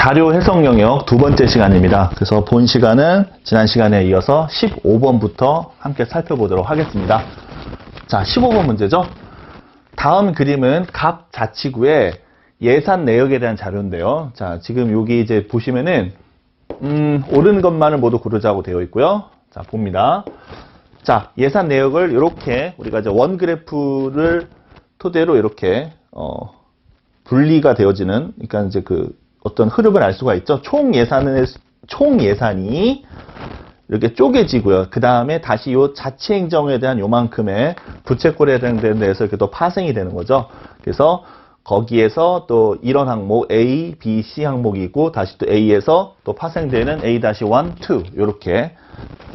자료 해석 영역 두 번째 시간입니다. 그래서 본 시간은 지난 시간에 이어서 15번부터 함께 살펴보도록 하겠습니다. 자, 15번 문제죠. 다음 그림은 각 자치구의 예산 내역에 대한 자료인데요. 자, 지금 여기 이제 보시면은 옳은 것만을 모두 고르자고 되어 있고요. 자, 봅니다. 자, 예산 내역을 이렇게 우리가 이제 원 그래프를 토대로 이렇게 분리가 되어지는, 그러니까 이제 그 어떤 흐름을 알 수가 있죠. 총 예산이 이렇게 쪼개지고요. 그 다음에 다시 요 자치 행정에 대한 요만큼의 부채꼴에 대한 데서 이렇게 또 파생이 되는 거죠. 그래서 거기에서 또 이런 항목 A, B, C 항목이 있고 다시 또 A에서 또 파생되는 A-1, 2 이렇게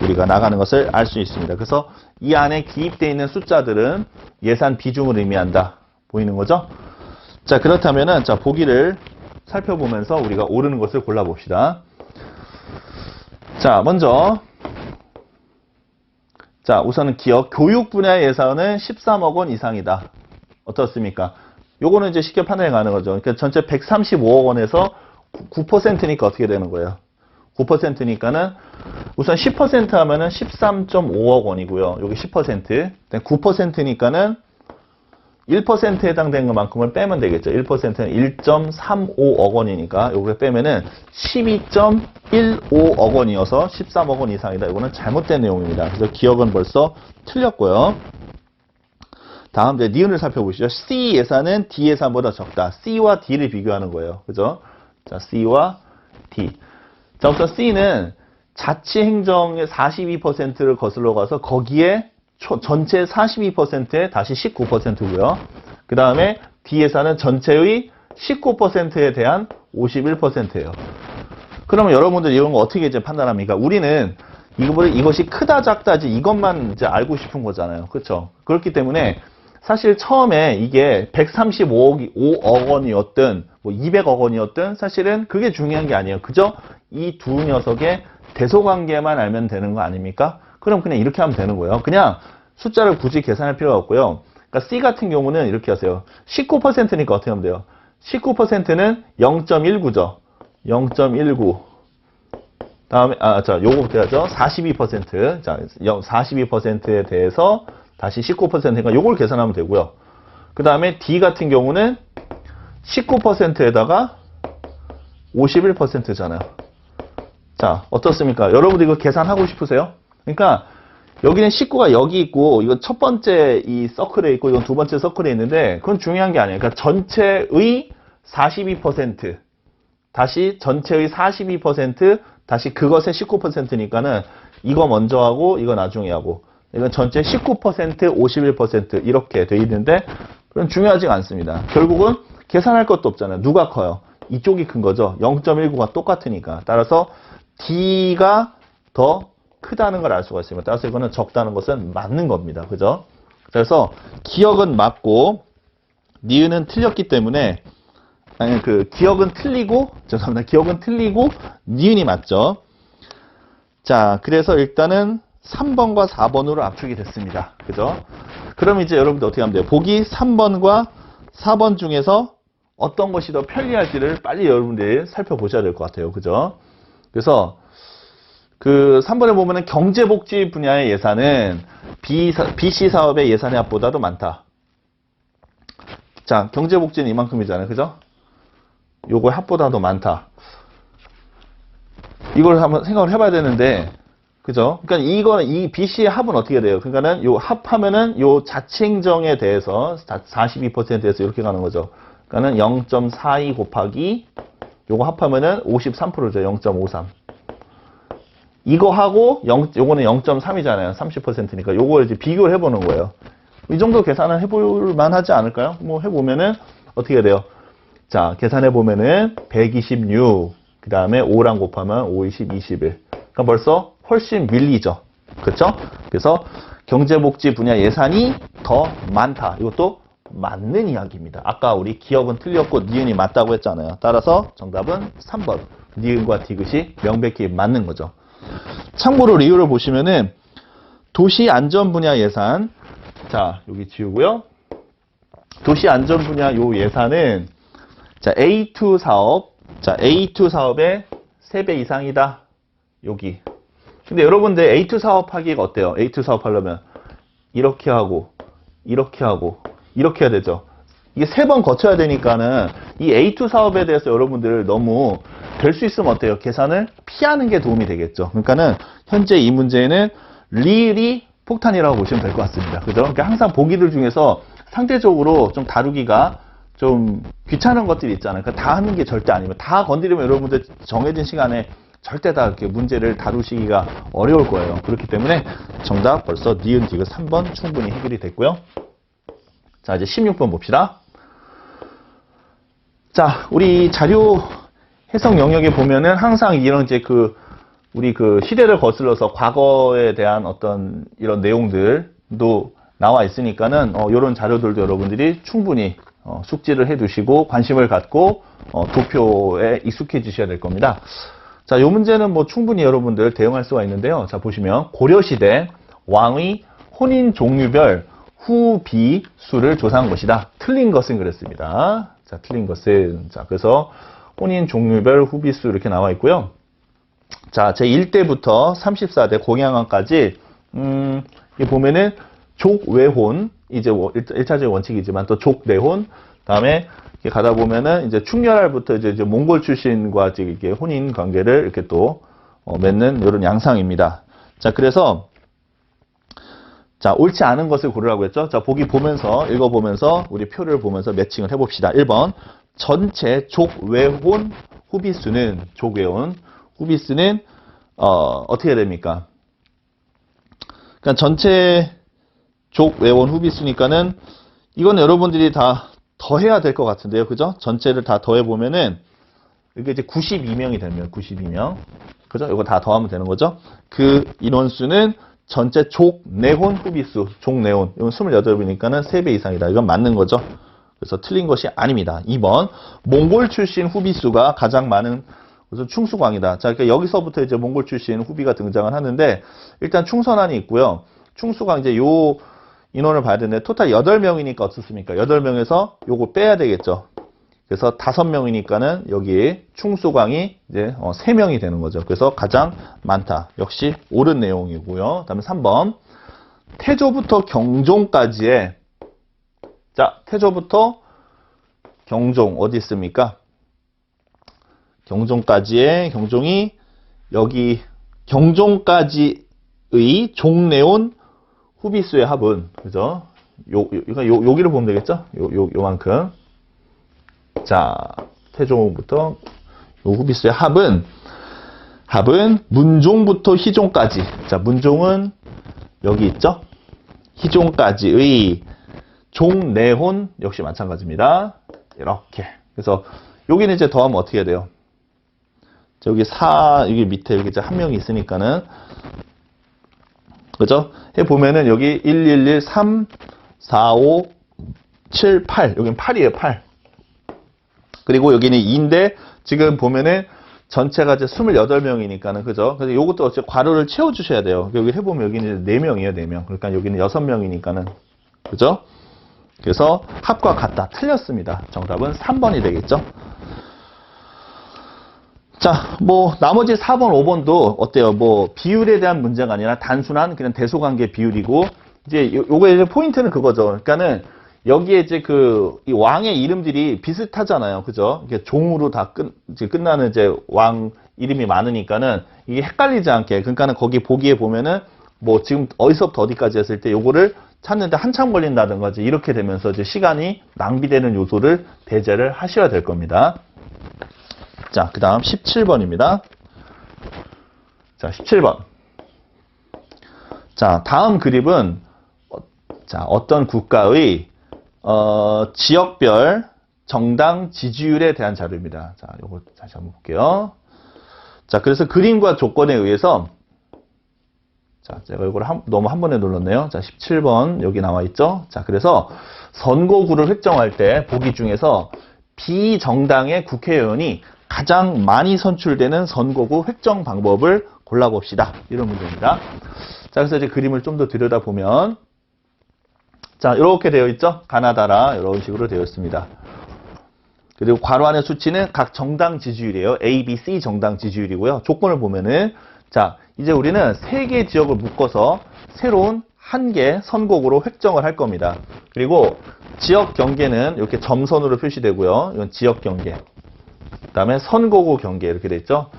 우리가 나가는 것을 알 수 있습니다. 그래서 이 안에 기입되어 있는 숫자들은 예산 비중을 의미한다. 보이는 거죠? 자, 그렇다면은 자, 보기를 살펴보면서 우리가 옳은 것을 골라봅시다. 자, 먼저 자, 우선은 기억 교육 분야 예산은 13억 원 이상이다. 어떻습니까? 요거는 이제 쉽게 판단해 가는 거죠. 그러니까 전체 135억 원에서 9%니까 어떻게 되는 거예요? 9%니까는 우선 10% 하면은 13.5억 원이고요. 여기 10%. 9%니까는 1%에 해당되는 것만큼을 빼면 되겠죠. 1%는 1.35억 원이니까 요거 빼면은 12.15억 원이어서 13억 원 이상이다. 이거는 잘못된 내용입니다. 그래서 기억은 벌써 틀렸고요. 다음 이제 니은을 살펴보시죠. C 예산은 D 예산보다 적다. C와 D를 비교하는 거예요. 그죠? 자, C와 D. 자, 우선 C는 자치 행정의 42%를 거슬러 가서 거기에 전체 42%에 다시 19%고요. 그 다음에 D 예산은 전체의 19%에 대한 51%예요. 그러면 여러분들 이런 거 어떻게 이제 판단합니까? 우리는 이것이 크다 작다지 이것만 이제 알고 싶은 거잖아요. 그렇죠? 그렇기 때문에 사실 처음에 이게 135억 원이었든 뭐 200억 원이었든 사실은 그게 중요한 게 아니에요. 그저 이 두 녀석의 대소관계만 알면 되는 거 아닙니까? 그럼 그냥 이렇게 하면 되는 거예요. 그냥 숫자를 굳이 계산할 필요가 없고요. 그러니까 C 같은 경우는 이렇게 하세요. 19%니까 어떻게 하면 돼요? 19%는 0.19죠. 0.19. 다음에, 자, 요거부터 해야죠. 42%. 자, 42%에 대해서 다시 19%니까 요걸 계산하면 되고요. 그 다음에 D 같은 경우는 19%에다가 51%잖아요. 자, 어떻습니까? 여러분들 이거 계산하고 싶으세요? 그러니까 여기는 19가 여기 있고 이건 첫 번째 이 서클에 있고 이건 두 번째 서클에 있는데 그건 중요한 게 아니에요. 그러니까 전체의 42% 다시 전체의 42% 다시 그것의 19%니까는 이거 먼저 하고 이거 나중에 하고 이건 전체 19% 51% 이렇게 돼 있는데 그건 중요하지가 않습니다. 결국은 계산할 것도 없잖아요. 누가 커요? 이쪽이 큰 거죠. 0.19가 똑같으니까. 따라서 D가 더 크다는 걸 알 수가 있습니다. 따라서 이거는 적다는 것은 맞는 겁니다. 그죠? 그래서 기억은 맞고 니은은 틀렸기 때문에 아니 기억은 틀리고 죄송합니다. 기억은 틀리고 니은이 맞죠. 자, 그래서 일단은 3번과 4번으로 압축이 됐습니다. 그죠? 그럼 이제 여러분들 어떻게 하면 돼요? 보기 3번과 4번 중에서 어떤 것이 더 편리할지를 빨리 여러분들이 살펴보셔야 될 것 같아요. 그죠? 그래서 그 3번에 보면은 경제복지 분야의 예산은 BC 사업의 예산의 합보다도 많다. 자, 경제복지는 이만큼이잖아요. 그죠? 요거 합보다도 많다. 이걸 한번 생각을 해봐야 되는데, 그죠? 그러니까 이거는 이 BC의 합은 어떻게 돼요? 그러니까는 요 합하면은 요 자치행정에 대해서 42%에서 이렇게 가는 거죠. 그러니까는 0.42 곱하기 요거 합하면은 53%죠. 0.53. 이거 하고 요거는 0.3이잖아요. 30%니까 요걸 이제 비교를 해보는 거예요. 이 정도 계산은 해볼 만하지 않을까요? 뭐 해보면은 어떻게 돼요? 자, 계산해 보면은 126. 그 다음에 5랑 곱하면 5, 20, 21. 그러니까 벌써 훨씬 밀리죠. 그렇죠? 그래서 경제복지 분야 예산이 더 많다. 이것도 맞는 이야기입니다. 아까 우리 기억은 틀렸고 니은이 맞다고 했잖아요. 따라서 정답은 3번. 니은과 디귿이 명백히 맞는 거죠. 참고로 리뷰를 보시면은 도시 안전 분야 예산. 자, 여기 지우고요. 도시 안전 분야 요 예산은 자, A2 사업 자, A2 사업의 3배 이상이다. 여기. 근데 여러분들 A2 사업하기가 어때요? A2 사업하려면 이렇게 하고 이렇게 하고 이렇게 해야 되죠. 이게 3번 거쳐야 되니까는 이 A2 사업에 대해서 여러분들 너무 될 수 있으면 어때요? 계산을 피하는 게 도움이 되겠죠. 그러니까는 현재 이 문제는 리을이 폭탄이라고 보시면 될 것 같습니다. 그죠? 그러니까 항상 보기들 중에서 상대적으로 좀 다루기가 좀 귀찮은 것들이 있잖아요. 그러니까 다 하는 게 절대 아니면 다 건드리면 여러분들 정해진 시간에 절대 다 이렇게 문제를 다루시기가 어려울 거예요. 그렇기 때문에 정답 벌써 니은 디귿 3번 충분히 해결이 됐고요. 자, 이제 16번 봅시다. 자, 우리 자료 해석 영역에 보면은 항상 이런 이제 우리 시대를 거슬러서 과거에 대한 어떤 이런 내용들도 나와 있으니까는 이런 자료들도 여러분들이 충분히 숙지를 해 두시고 관심을 갖고 도표에 익숙해지셔야 될 겁니다. 자, 이 문제는 뭐 충분히 여러분들 대응할 수가 있는데요. 자, 보시면 고려시대 왕의 혼인 종류별 후비수를 조사한 것이다. 틀린 것은 그랬습니다. 자, 틀린 것은. 자, 그래서 혼인 종류별 후비수 이렇게 나와 있고요. 자, 제1대부터 34대 공양왕까지, 이 보면은 족외혼, 이제 1차적인 원칙이지만 또 족내혼, 다음에 이렇게 가다 보면은 이제 충렬할부터 이제 몽골 출신과 이렇게 혼인 관계를 이렇게 또 맺는 이런 양상입니다. 자, 그래서 자, 옳지 않은 것을 고르라고 했죠. 자, 보기 보면서, 읽어보면서, 우리 표를 보면서 매칭을 해봅시다. 1번. 전체 족외혼 후비수는, 족외혼 후비수는, 어떻게 됩니까? 그러니까 전체 족외혼 후비수니까는, 이건 여러분들이 다 더해야 될 것 같은데요. 그죠? 전체를 다 더해보면은, 이게 이제 92명이 되면, 92명. 그죠? 이거 다 더하면 되는 거죠? 그 인원수는 전체 족내혼 후비수, 족내혼. 이건 28이니까는 3배 이상이다. 이건 맞는 거죠. 그래서 틀린 것이 아닙니다. 2번. 몽골 출신 후비수가 가장 많은 것은 충수광이다. 자, 그러니까 여기서부터 이제 몽골 출신 후비가 등장을 하는데, 일단 충선안이 있고요. 충수광 이제 요 인원을 봐야 되는데, 토탈 8명이니까 어떻습니까? 8명에서 요거 빼야 되겠죠. 그래서 5명이니까는 여기 충수광이 이제 3명이 되는 거죠. 그래서 가장 많다. 역시 옳은 내용이고요. 다음에 3번. 태조부터 경종까지의, 자, 태조부터 경종 어디 있습니까? 경종까지의, 경종이 여기 경종까지의 종내온 후비수의 합은, 그죠? 여기를 보면 되겠죠? 요만큼. 자, 태종부터 요 후비수의 합은 문종부터 희종까지. 자, 문종은 여기 있죠? 희종까지의 종내혼 역시 마찬가지입니다. 이렇게. 그래서 여기는 이제 더하면 어떻게 돼요? 여기 여기 밑에 여기 이제 한 명이 있으니까는, 그죠? 해보면은 여기 1, 1, 1, 3, 4, 5, 7, 8. 여기는 8이에요, 8. 그리고 여기는 2인데, 지금 보면은 전체가 이제 28명이니까는, 그죠? 그래서 요것도 어째 괄호를 채워주셔야 돼요. 여기 해보면 여기는 4명이에요, 4명. 그러니까 여기는 6명이니까는. 그죠? 그래서 합과 같다. 틀렸습니다. 정답은 3번이 되겠죠? 자, 뭐 나머지 4번, 5번도 어때요? 뭐 비율에 대한 문제가 아니라 단순한 그냥 대소관계 비율이고, 이제 요거 이제 포인트는 그거죠. 그러니까는 여기에 이제 이 왕의 이름들이 비슷하잖아요. 그죠? 이게 종으로 다 이제 끝나는 이제 왕 이름이 많으니까는 이게 헷갈리지 않게. 그러니까는 거기 보기에 보면은 뭐 지금 어디서부터 어디까지 했을 때 요거를 찾는데 한참 걸린다든가 이렇게 되면서 이제 시간이 낭비되는 요소를 배제를 하셔야 될 겁니다. 자, 그 다음 17번입니다. 자, 17번. 자, 다음 그림은 자, 어떤 국가의 지역별 정당 지지율에 대한 자료입니다. 자, 요거 다시 한번 볼게요. 자, 그래서 그림과 조건에 의해서, 자, 제가 이걸 너무 한 번에 눌렀네요. 자, 17번 여기 나와 있죠. 자, 그래서 선거구를 획정할 때 보기 중에서 비정당의 국회의원이 가장 많이 선출되는 선거구 획정 방법을 골라봅시다. 이런 문제입니다. 자, 그래서 이제 그림을 좀 더 들여다보면, 자, 이렇게 되어 있죠. 가나다라 이런 식으로 되어 있습니다. 그리고 괄호 안의 수치는 각 정당 지지율이에요. A, B, C 정당 지지율이고요. 조건을 보면은 자, 이제 우리는 3개 지역을 묶어서 새로운 한 개 선곡으로 획정을 할 겁니다. 그리고 지역 경계는 이렇게 점선으로 표시되고요. 이건 지역 경계. 그다음에 선거구 경계 이렇게 돼 있죠.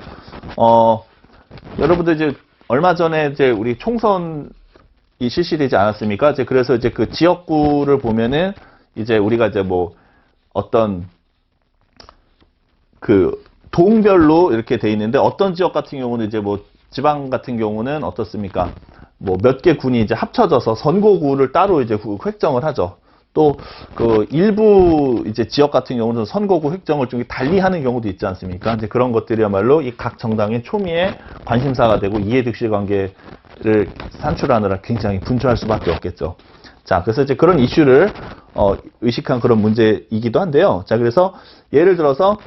여러분들 이제 얼마 전에 이제 우리 총선이 실시되지 않았습니까? 이제 그래서 이제 그 지역구를 보면은 이제 우리가 이제 뭐 어떤 그 동별로 이렇게 돼 있는데 어떤 지역 같은 경우는 이제 뭐 지방 같은 경우는 어떻습니까? 뭐 몇 개 군이 이제 합쳐져서 선거구를 따로 이제 획정을 하죠. 또 그 일부 이제 지역 같은 경우는 선거구 획정을 좀 달리 하는 경우도 있지 않습니까? 이제 그런 것들이야말로 이 각 정당의 초미의 관심사가 되고 이해득실 관계를 산출하느라 굉장히 분주할 수밖에 없겠죠. 자, 그래서 이제 그런 이슈를 의식한 그런 문제이기도 한데요. 자, 그래서 예를 들어서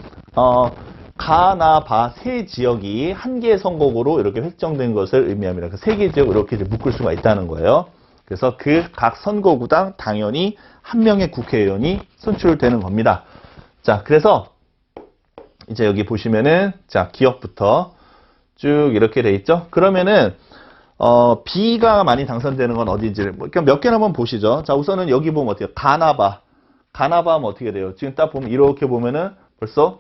가, 나, 바 세 지역이 한 개의 선거구로 이렇게 획정된 것을 의미합니다. 그 세 개 지역을 이렇게 이제 묶을 수가 있다는 거예요. 그래서 그 각 선거구당 당연히 한 명의 국회의원이 선출되는 겁니다. 자, 그래서 이제 여기 보시면은 자, 기억부터 쭉 이렇게 돼 있죠. 그러면은 B가 많이 당선되는 건 어디인지를 몇 개나 한번 보시죠. 자, 우선은 여기 보면 어때요? 가나바 하면 어떻게 돼요? 지금 딱 보면 이렇게 보면은 벌써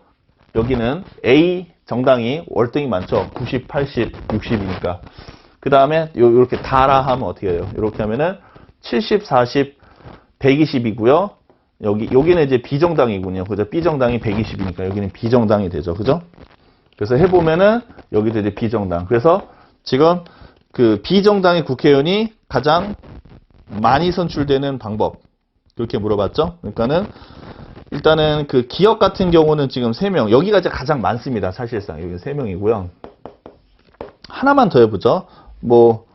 여기는 A 정당이 월등히 많죠. 90, 80, 60이니까. 그 다음에 이렇게 다라 하면 어떻게 돼요? 이렇게 하면은 70, 40, 120이고요. 여기는 이제 B정당이군요. 그죠? B정당이 120이니까 여기는 B정당이 되죠. 그죠? 그래서 해보면은 여기도 이제 B정당. 그래서 지금 그 B정당의 국회의원이 가장 많이 선출되는 방법. 그렇게 물어봤죠? 그러니까는 일단은 그 기업 같은 경우는 지금 3명. 여기가 이제 가장 많습니다. 사실상. 여기 3명이고요. 하나만 더 해보죠. 뭐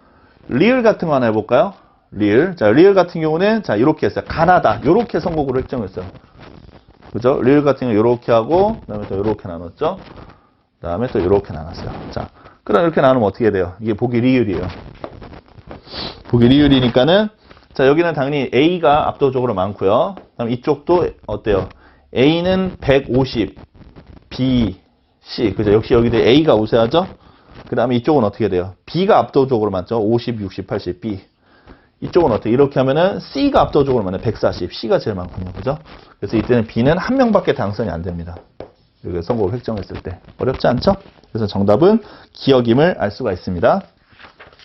리을 같은 거 하나 해볼까요? 리을. 자, 리을 같은 경우는 자, 이렇게 했어요. 가나다. 요렇게 선곡으로 획정했어요. 그죠? 리을 같은 경우 요렇게 하고 그다음에 또 요렇게 나눴죠. 그다음에 또 요렇게 나눴어요. 자, 그럼 이렇게 나누면 어떻게 돼요? 이게 보기 리을이에요. 보기 리을이니까는 자, 여기는 당연히 A가 압도적으로 많고요. 그다음 이쪽도 어때요? A는 150, B, C. 그죠? 역시 여기도 A가 우세하죠? 그 다음에 이쪽은 어떻게 돼요? B가 압도적으로 많죠? 50, 60, 80, B. 이쪽은 어떻게? 이렇게 하면은 C가 압도적으로 많아요. 140. C가 제일 많군요. 그죠? 그래서 이때는 B는 한 명밖에 당선이 안 됩니다. 여기 선거를 획정했을 때. 어렵지 않죠? 그래서 정답은 기억임을 알 수가 있습니다.